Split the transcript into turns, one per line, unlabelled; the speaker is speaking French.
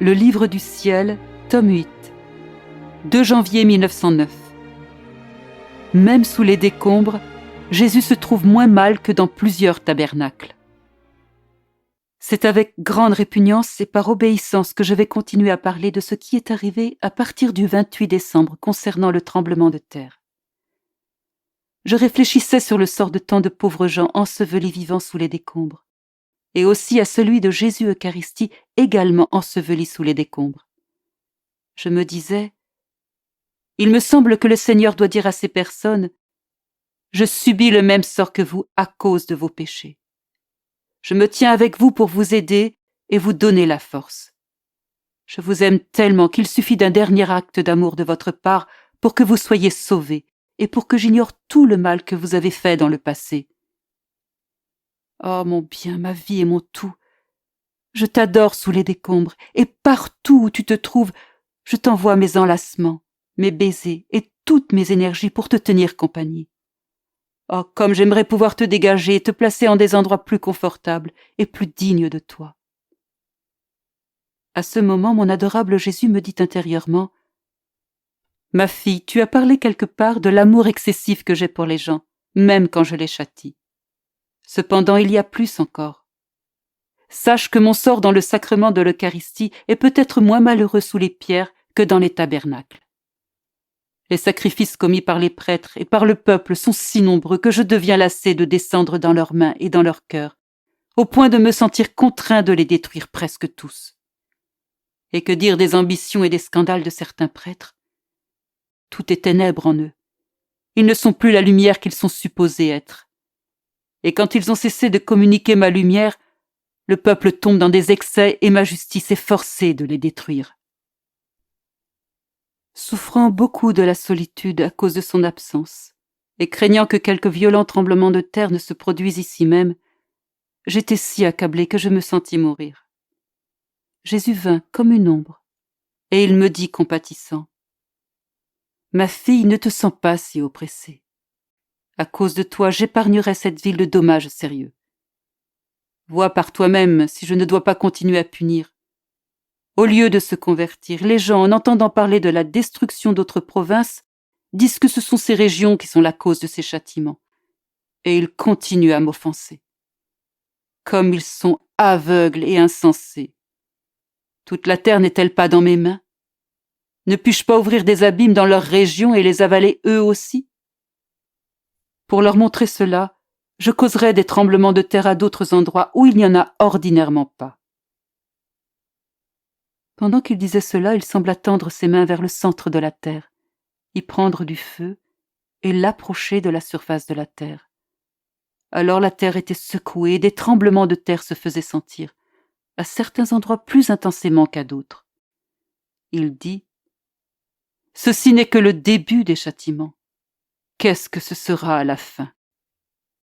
Le livre du ciel, tome 8, 2 janvier 1909. Même sous les décombres, Jésus se trouve moins mal que dans plusieurs tabernacles. C'est avec grande répugnance et par obéissance que je vais continuer à parler de ce qui est arrivé à partir du 28 décembre concernant le tremblement de terre. Je réfléchissais sur le sort de tant de pauvres gens ensevelis vivants sous les décombres, et aussi à celui de Jésus Eucharistie également enseveli sous les décombres. Je me disais, il me semble que le Seigneur doit dire à ces personnes, je subis le même sort que vous à cause de vos péchés. Je me tiens avec vous pour vous aider et vous donner la force. Je vous aime tellement qu'il suffit d'un dernier acte d'amour de votre part pour que vous soyez sauvés et pour que j'ignore tout le mal que vous avez fait dans le passé. Oh mon bien, ma vie et mon tout, je t'adore sous les décombres et partout où tu te trouves, je t'envoie mes enlacements, mes baisers et toutes mes énergies pour te tenir compagnie. Oh, comme j'aimerais pouvoir te dégager et te placer en des endroits plus confortables et plus dignes de toi. À ce moment, mon adorable Jésus me dit intérieurement, « Ma fille, tu as parlé quelque part de l'amour excessif que j'ai pour les gens, même quand je les châtie. Cependant, il y a plus encore. Sache que mon sort dans le sacrement de l'Eucharistie est peut-être moins malheureux sous les pierres que dans les tabernacles. Les sacrifices commis par les prêtres et par le peuple sont si nombreux que je deviens lassé de descendre dans leurs mains et dans leurs cœurs, au point de me sentir contraint de les détruire presque tous. Et que dire des ambitions et des scandales de certains prêtres? Tout est ténèbres en eux. Ils ne sont plus la lumière qu'ils sont supposés être. Et quand ils ont cessé de communiquer ma lumière, le peuple tombe dans des excès et ma justice est forcée de les détruire. Souffrant beaucoup de la solitude à cause de son absence, et craignant que quelque violent tremblement de terre ne se produise ici même, j'étais si accablé que je me sentis mourir. Jésus vint comme une ombre, et il me dit compatissant, « Ma fille, ne te sens pas si oppressée. À cause de toi, j'épargnerai cette ville de dommages sérieux. Vois par toi-même si je ne dois pas continuer à punir. Au lieu de se convertir, les gens, en entendant parler de la destruction d'autres provinces, disent que ce sont ces régions qui sont la cause de ces châtiments. Et ils continuent à m'offenser. Comme ils sont aveugles et insensés. Toute la terre n'est-elle pas dans mes mains? Ne puis-je pas ouvrir des abîmes dans leur région et les avaler eux aussi? Pour leur montrer cela, je causerai des tremblements de terre à d'autres endroits où il n'y en a ordinairement pas. » Pendant qu'il disait cela, il sembla tendre ses mains vers le centre de la terre, y prendre du feu et l'approcher de la surface de la terre. Alors la terre était secouée et des tremblements de terre se faisaient sentir, à certains endroits plus intensément qu'à d'autres. Il dit, « Ceci n'est que le début des châtiments. Qu'est-ce que ce sera à la fin ?»